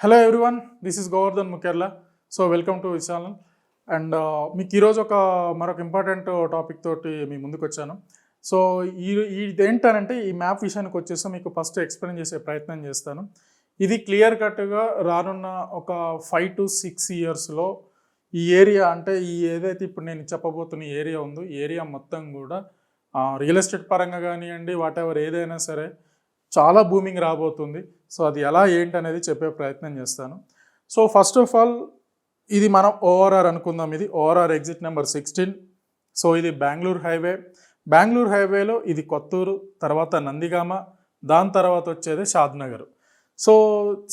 Hello everyone, this is Govardhan Mukerla. So welcome to this channel. And మీకు ఈరోజు మరొక important topic తోటి మీ ముందుకు వచ్చాను. సో ఇదేంటనంటే ఈ మ్యాప్ విషయానికి వచ్చేసి మీకు ఫస్ట్ ఎక్స్ప్లెయిన్ చేసే ప్రయత్నం చేస్తాను. ఇది క్లియర్ కట్గా రానున్న ఒక 5 to 6 ఇయర్స్లో ఈ ఏరియా అంటే ఈ ఏదైతే ఇప్పుడు నేను చెప్పబోతున్న ఏరియా ఉందో ఈ ఏరియా మొత్తం కూడా రియల్ ఎస్టేట్ పరంగా కానివ్వండి, వాట్ ఎవర్ ఏదైనా సరే చాలా బూమింగ్ రాబోతుంది. సో అది ఎలా ఏంటి అనేది చెప్పే ప్రయత్నం చేస్తాను. సో ఫస్ట్ ఆఫ్ ఆల్ ఇది మనం ఓఆర్ఆర్ అనుకుందాం. ఇది ఓఆర్ఆర్ ఎగ్జిట్ నెంబర్ 16. సో ఇది బెంగళూరు హైవే. బెంగళూరు హైవేలో ఇది కొత్తూరు, తర్వాత నందిగామ, దాని తర్వాత వచ్చేది షాద్నగర్. సో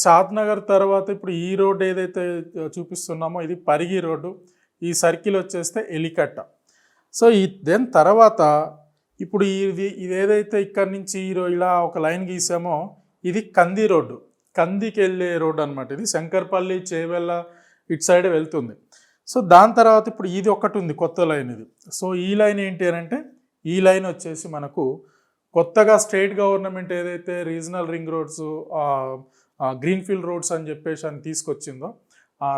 షాద్నగర్ తర్వాత ఇప్పుడు ఈ రోడ్ ఏదైతే చూపిస్తున్నామో ఇది పరిగి రోడ్డు. ఈ సర్కిల్ వచ్చేస్తే ఎలికట్ట. సో దెన్ తర్వాత ఇప్పుడు ఇది ఏదైతే ఇక్కడ నుంచి ఇలా ఒక లైన్ గీసామో ఇది కంది రోడ్డు, కందికి వెళ్ళే రోడ్డు అనమాట. ఇది శంకర్పల్లి, చేవెళ్ళ ఇటు సైడ్ వెళ్తుంది. సో దాని తర్వాత ఇప్పుడు ఇది ఒకటి ఉంది కొత్త లైన్ ఇది. సో ఈ లైన్ ఏంటి అని అంటే ఈ లైన్ వచ్చేసి మనకు కొత్తగా స్టేట్ గవర్నమెంట్ ఏదైతే regional ring roads, greenfield roads అని చెప్పేసి అని తీసుకొచ్చిందో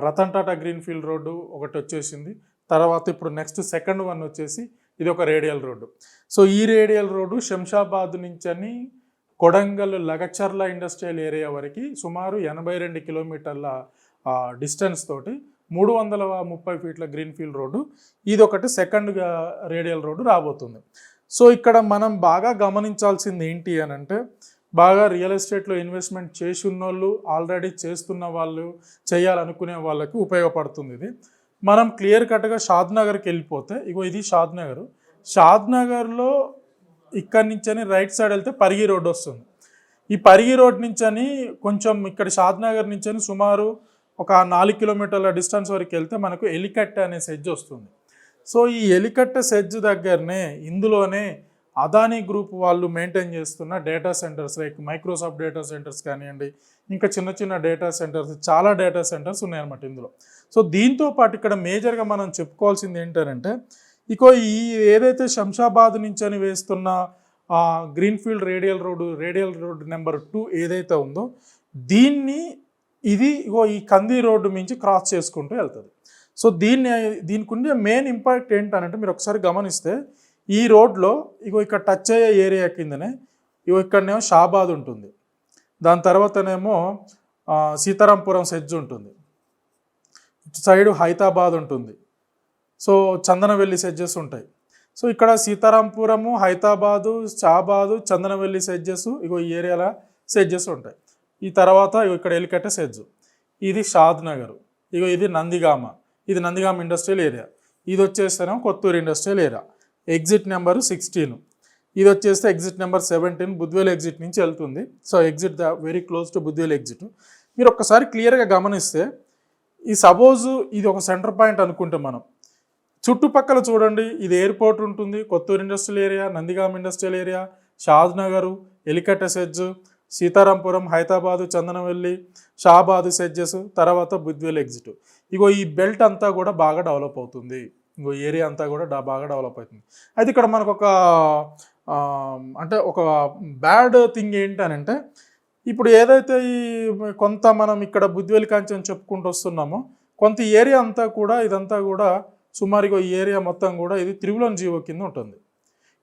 రతన్ టాటా గ్రీన్ఫీల్డ్ రోడ్డు ఒకటి వచ్చేసింది. తర్వాత ఇప్పుడు నెక్స్ట్ సెకండ్ వన్ వచ్చేసి ఇది ఒక రేడియల్ రోడ్డు. సో ఈ రేడియల్ రోడ్డు శంషాబాద్ నుంచి అని కొడంగల్ లగచర్ల ఇండస్ట్రియల్ ఏరియా వరకు సుమారు 82 కిలోమీటర్ల డిస్టెన్స్ తోటి 330 ఫీట్ల గ్రీన్ఫీల్డ్ రోడ్డు. ఇది ఒకటి సెకండ్ రేడియల్ రోడ్డు రాబోతుంది. సో ఇక్కడ మనం బాగా గమనించాల్సింది ఏంటి అని అంటే బాగా రియల్ ఎస్టేట్లో ఇన్వెస్ట్మెంట్ చేసి ఉన్నోళ్ళు, ఆల్రెడీ చేస్తున్న వాళ్ళు, చేయాలనుకునే వాళ్ళకి ఉపయోగపడుతుంది ఇది. మనం క్లియర్ కట్గా షాద్నగర్కి వెళ్ళిపోతే ఇగో ఇది షాద్నగర్. షాద్నగర్లో ఇక్కడి నుంచి అని రైట్ సైడ్ వెళ్తే పరిగి రోడ్డు వస్తుంది. ఈ పరిగి రోడ్ నుంచి అని కొంచెం ఇక్కడ షాద్నగర్ నుంచి అని సుమారు ఒక 4 కిలోమీటర్ల డిస్టెన్స్ వరకు వెళ్తే మనకు ఎలికట్ట అనే సెడ్జ్ వస్తుంది. సో ఈ ఎలికట్ట సెడ్జ్ దగ్గరనే ఇందులోనే అదానీ గ్రూప్ వాళ్ళు మెయింటైన్ చేస్తున్న data centres like Microsoft data centres కానివ్వండి, ఇంకా చిన్న చిన్న డేటా సెంటర్స్, చాలా డేటా సెంటర్స్ ఉన్నాయన్నమాట ఇందులో. సో దీంతో పాటు ఇక్కడ మేజర్గా మనం చెప్పుకోవాల్సింది ఏంటంటే ఈ ఏదైతే శంషాబాద్ నుంచి అని వేస్తున్న గ్రీన్ఫీల్డ్ రేడియల్ రోడ్డు నెంబర్ 2 ఏదైతే ఉందో దీన్ని ఈ కంది రోడ్డు మించి క్రాస్ చేసుకుంటూ వెళ్తుంది. సో దీనికి ఉండే మెయిన్ ఇంపాక్ట్ ఏంటంటే మీరు ఒకసారి గమనిస్తే ఈ రోడ్లో ఇక్కడ టచ్ అయ్యే ఏరియా కిందనే ఇక్కడనేమో షాబాద్ ఉంటుంది, దాని తర్వాతనేమో సీతారాంపురం సెడ్జ్ ఉంటుంది, ఇటు సైడు హైదరాబాద్ ఉంటుంది, సో చందనవెల్లి సెడ్జెస్ ఉంటాయి. సో ఇక్కడ సీతారాంపురము, హైదరాబాదు, షాబాదు, చందనవెల్లి సెడ్జెస్ ఈ ఏరియాల సెడ్జెస్ ఉంటాయి. ఈ తర్వాత ఇక్కడ ఎలికట్ట సెడ్జ్, ఇది షాద్నగర్, ఇది నందిగామ, ఇది నందిగామ ఇండస్ట్రియల్ ఏరియా, ఇది వచ్చేస్తేనేమో Kothur industrial area. Exit number 16, ఇది వచ్చేస్తే ఎగ్జిట్ నెంబర్ 17 బుద్వేల్ ఎగ్జిట్ నుంచి వెళ్తుంది. So exit very close to Budvel exit. మీరు ఒక్కసారి క్లియర్గా గమనిస్తే సపోజు ఇది ఒక సెంటర్ పాయింట్ అనుకుంటే మనం చుట్టుపక్కల చూడండి, ఇది ఎయిర్పోర్ట్ ఉంటుంది, Kothur industrial area, Nandigama industrial area, Shadnagar, Elikatta SEZ, Sitarampuram, Hyderabad, Chandanavelli, Shabad సెడ్జెస్, తర్వాత బుద్వేల్ ఎగ్జిట్. ఈ బెల్ట్ అంతా కూడా బాగా డెవలప్ అవుతుంది. ఏరియా అంతా కూడా బాగా డెవలప్ అవుతుంది. అయితే ఇక్కడ మనకు ఒక బ్యాడ్ థింగ్ ఏంటనంటే ఇప్పుడు ఏదైతే కొంత మనం ఇక్కడ బుద్వేల్ కాంచెం చెప్పుకుంటూ వస్తున్నామో కొంత ఏరియా అంతా కూడా ఇదంతా కూడా సుమారుగా ఈ ఏరియా మొత్తం కూడా ఇది త్రిబుల్ జీవో కింద ఉంటుంది.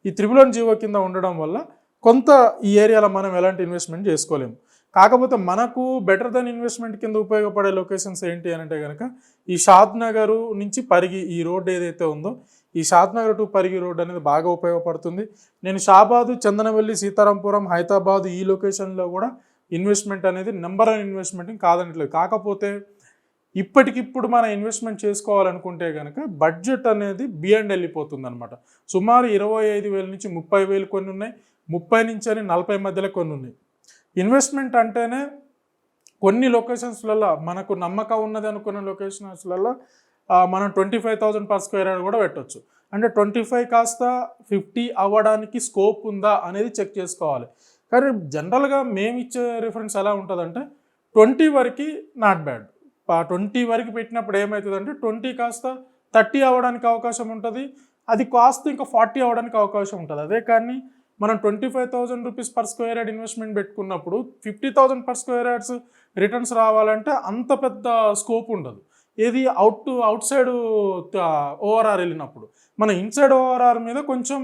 ఈ త్రిబుల్ జీవో కింద ఉండడం వల్ల కొంత ఈ ఏరియాలో మనం ఎలాంటి ఇన్వెస్ట్మెంట్ చేసుకోలేము. కాకపోతే మనకు బెటర్ దెన్ ఇన్వెస్ట్మెంట్ కింద ఉపయోగపడే లొకేషన్స్ ఏంటి అని అంటే కనుక ఈ షాద్నగర్ నుంచి పరిగి ఈ రోడ్ ఏదైతే ఉందో ఈ షాద్నగర్ టు పరిగి రోడ్ అనేది బాగా ఉపయోగపడుతుంది. నేను షాబాదు, చందనవెల్లి, సీతారాంపురం, హైదరాబాదు ఈ లొకేషన్లో కూడా ఇన్వెస్ట్మెంట్ అనేది నెంబర్ 1 ఇన్వెస్ట్మెంట్ కాదనట్లేదు. కాకపోతే ఇప్పటికిప్పుడు మన ఇన్వెస్ట్మెంట్ చేసుకోవాలనుకుంటే కనుక బడ్జెట్ అనేది బియాండ్ వెళ్ళిపోతుంది అనమాట. సుమారు 25,000 నుంచి 30,000 కొన్ని ఉన్నాయి, 30 నుంచి 40 మధ్యలో కొన్ని ఉన్నాయి. ఇన్వెస్ట్మెంట్ అంటేనే కొన్ని లొకేషన్స్లలో మనకు నమ్మకం ఉన్నది అనుకున్న లొకేషన్స్లలో మనం 25,000 per square yard కూడా పెట్టవచ్చు. అంటే 25 కాస్త 50 అవ్వడానికి స్కోప్ ఉందా అనేది చెక్ చేసుకోవాలి. కానీ జనరల్గా మేము ఇచ్చే రిఫరెన్స్ ఎలా ఉంటుందంటే 20 వరకు నాట్ బ్యాడ్. 20 వరకు పెట్టినప్పుడు ఏమవుతుందంటే 20 కాస్త 30 అవ్వడానికి అవకాశం ఉంటుంది, అది కాస్త ఇంకా 40 అవ్వడానికి అవకాశం ఉంటుంది. అదే కానీ మనం 25,000 rupees per square yard investment పెట్టుకున్నప్పుడు 50,000 పర్ స్క్వేర్ యార్డ్స్ రిటర్న్స్ రావాలంటే అంత పెద్ద స్కోప్ ఉండదు. ఏది అవుట్ సైడ్ ఓఆర్ఆర్ వెళ్ళినప్పుడు మన ఇన్సైడ్ ఓఆర్ఆర్ మీద కొంచెం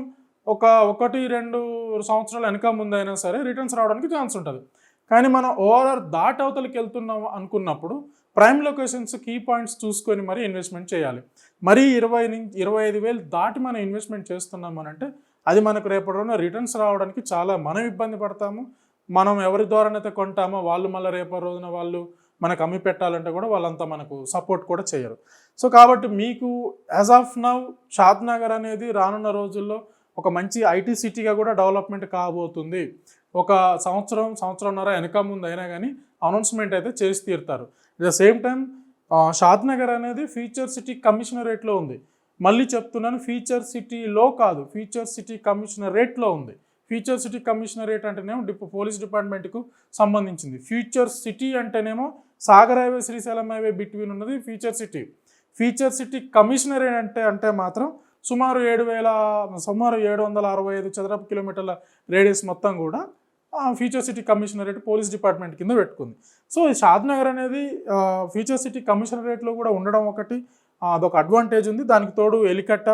ఒక 1-2 సంవత్సరాలు వెనక ముందైనా సరే రిటర్న్స్ రావడానికి ఛాన్స్ ఉంటుంది. కానీ మనం ఓఆర్ఆర్ దాటి అవతలకి వెళ్తున్నాం అనుకున్నప్పుడు ప్రైమ్ లొకేషన్స్ కీ పాయింట్స్ చూసుకొని మరీ ఇన్వెస్ట్మెంట్ చేయాలి. మరీ 25,000 దాటి మనం ఇన్వెస్ట్మెంట్ చేస్తున్నాం అని అంటే అది మనకు రేపటి రోజున రిటర్న్స్ రావడానికి చాలా మనం ఇబ్బంది పడతాము. మనం ఎవరి ద్వారానైతే కొంటామో వాళ్ళు మళ్ళీ రేపటి రోజున వాళ్ళు మనకు అమ్మి పెట్టాలంటే కూడా వాళ్ళంతా మనకు సపోర్ట్ కూడా చేయరు. సో కాబట్టి మీకు యాజ్ ఆఫ్ నౌ షాద్ నగర్ అనేది రానున్న రోజుల్లో ఒక మంచి ఐటీ సిటీగా కూడా డెవలప్మెంట్ కాబోతుంది. ఒక సంవత్సరంన్నర వెనక ముందు అయినా కానీ అనౌన్స్మెంట్ అయితే చేసి తీరుతారు. అట్ ద సేమ్ టైం షాద్ నగర్ అనేది ఫ్యూచర్ సిటీ కమిషనరేట్లో ఉంది. మళ్ళీ చెప్తున్నాను, ఫ్యూచర్ సిటీలో కాదు, ఫ్యూచర్ సిటీ కమిషనరేట్లో ఉంది. ఫ్యూచర్ సిటీ కమిషనరేట్ అంటేనేమో పోలీస్ డిపార్ట్మెంట్కు సంబంధించింది. ఫ్యూచర్ సిటీ అంటేనేమో Sagar highway Srisailam highway between ఉన్నది future city. Future city commissionerate అంటే మాత్రం సుమారు 765 చదరపు కిలోమీటర్ల రేడియస్ మొత్తం కూడా future city commissionerate police department కింద పెట్టుకుంది. సో ఈ షాద్ నగర్ అనేది ఫ్యూచర్ సిటీ కమిషనరేట్లో కూడా ఉండడం ఒకటి అదొక అడ్వాంటేజ్ ఉంది. దానికి తోడు ఎలికట్ట,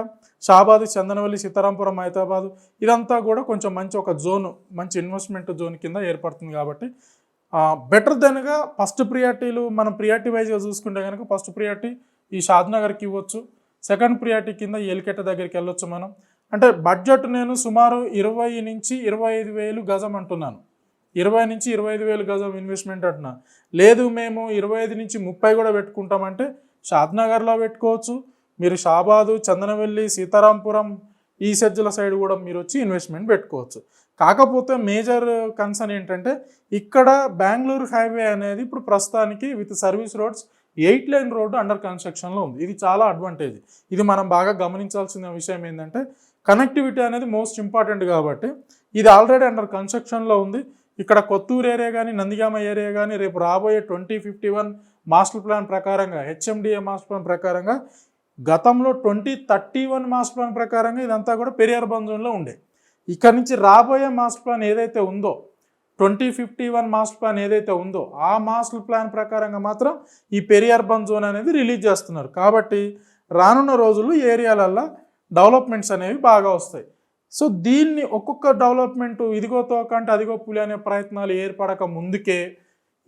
షాబాద్, చందనవల్లి, సీతారాంపురం, హైదరాబాద్ ఇదంతా కూడా కొంచెం మంచి ఒక జోన్, మంచి ఇన్వెస్ట్మెంట్ జోన్ కింద ఏర్పడుతుంది. కాబట్టి బెటర్ దెన్గా ఫస్ట్ ప్రియారిటీలు మనం ప్రియారిటీ వైజ్గా చూసుకుంటే కనుక ఫస్ట్ ప్రియారిటీ ఈ షాద్ నగర్కి ఇవ్వచ్చు. సెకండ్ ప్రియారిటీ కింద ఎలికట్ట దగ్గరికి వెళ్ళొచ్చు మనం. అంటే బడ్జెట్ నేను సుమారు 20 నుంచి 25,000 గజం అంటున్నాను. 20 నుంచి 25,000 గజం ఇన్వెస్ట్మెంట్ అంటున్నా. లేదు మేము 25 నుంచి 30 కూడా పెట్టుకుంటామంటే షాద్ నగర్లో పెట్టుకోవచ్చు. మీరు షాబాదు, చందనవల్లి, సీతారాంపురం ఈ సజ్జల సైడ్ కూడా మీరు వచ్చి ఇన్వెస్ట్మెంట్ పెట్టుకోవచ్చు. కాకపోతే మేజర్ కన్సర్న్ ఏంటంటే ఇక్కడ బెంగళూరు హైవే అనేది ఇప్పుడు ప్రస్తుతానికి with service roads 8 line road under కన్స్ట్రక్షన్లో ఉంది. ఇది చాలా అడ్వాంటేజ్. ఇది మనం బాగా గమనించాల్సిన విషయం ఏంటంటే కనెక్టివిటీ అనేది మోస్ట్ ఇంపార్టెంట్. కాబట్టి ఇది ఆల్రెడీ అండర్ కన్స్ట్రక్షన్లో ఉంది. ఇక్కడ కొత్తూరు ఏరియా కానీ నందిగామ ఏరియా కానీ రేపు రాబోయే 2051 మాస్టర్ ప్లాన్ ప్రకారంగా హెచ్ఎండిఏ మాస్టర్ ప్లాన్ ప్రకారంగా గతంలో 2031 మాస్టర్ ప్లాన్ ప్రకారంగా ఇదంతా కూడా పెరియార్ బంద్ జోన్లో ఉండే. ఇక్కడ నుంచి రాబోయే మాస్టర్ ప్లాన్ ఏదైతే ఉందో 2051 మాస్టర్ ప్లాన్ ఏదైతే ఉందో ఆ మాస్టర్ ప్లాన్ ప్రకారంగా మాత్రం ఈ పెరియార్ బంద్ జోన్ అనేది రిలీజ్ చేస్తున్నారు. కాబట్టి రానున్న రోజుల్లో ఏరియాలల్లో డెవలప్మెంట్స్ అనేవి బాగా వస్తాయి. సో దీన్ని ఒక్కొక్క డెవలప్మెంట్ ఇదిగో తోకంటే అదిగో పులి అనే ప్రయత్నాలు ఏర్పడక ముందుకే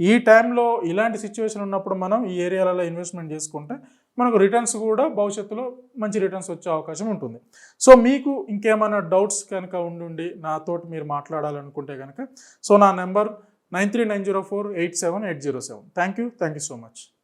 ఈ టైంలో ఇలాంటి సిచ్యువేషన్ ఉన్నప్పుడు మనం ఈ ఏరియాలలో ఇన్వెస్ట్మెంట్ చేసుకుంటే మనకు రిటర్న్స్ కూడా భవిష్యత్తులో మంచి రిటర్న్స్ వచ్చే అవకాశం ఉంటుంది. సో మీకు ఇంకేమైనా డౌట్స్ కనుక ఉండి నాతోటి మీరు మాట్లాడాలనుకుంటే కనుక సో నా number 9390487807. Thank you so much.